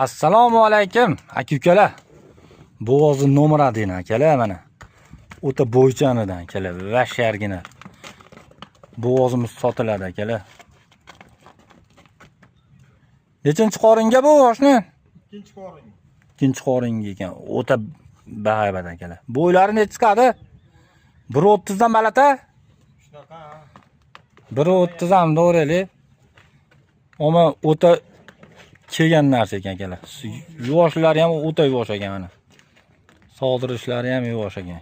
Assalomu alaykum aka-ukalar. Bo'g'ozi nomeradini akalar mana. O'ta bo'ychanidan akalar, vashargina. Bo'g'ozimiz sotiladi akalar. Nechinchi qoringa bu oshni? Ikkinchi qorin. Ikkinchi qoringa ekan. O'ta bahaybat akalar. Bo'ylari necha chiqadi? 1.30 dan balata? Shunaqa. 1.30 ham to'g'rili. Ammo o'ta kelgan narsa ekan akalar. Yuvoshlari ham o'ta yuvosh ekan mana. Soldirishlari ham yuvosh ekan.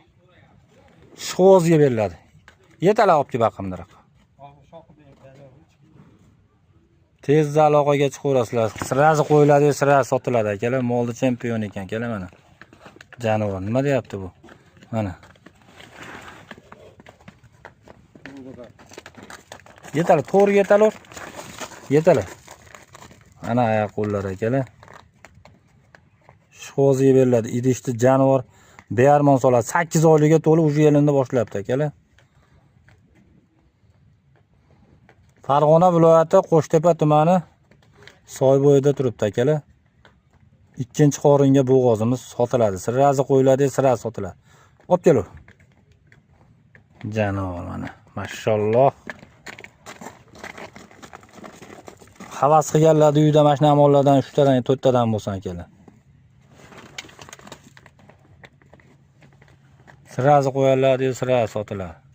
Shqozga beriladi. Yetalar olib kelib baqimdiroq. Tez aloqaga chiqaverasizlar. Sirazi qo'yiladi, sirazi sotiladi akalar. Molda chempion ekan akalar mana. Jonivor nima deyapti bu? Mana. Yetalar, to'g'ri yetalar. Yetalar. Ana oyoq qo'llari akalar. Shqozga beriladi. Idishni jonivor bearmon soladi. 8 oyliga to'lib o'sha yilında boshlabdi akalar. Farg'ona viloyati Qo'shtepa tumani Soybo'yida turibdi akalar. Ikkinchi qoringa bo'g'ozimiz sotiladi. Sirazi qo'yiladi, sirazi sotiladi. Olib kelar. Jonivor mana. Mashalloh. Havas qilganlarni uyda mashina amollardan 3 tadan 4 tadan bo'lsin akalar. Sirazi qo'yiladi, sirazi sotiladi.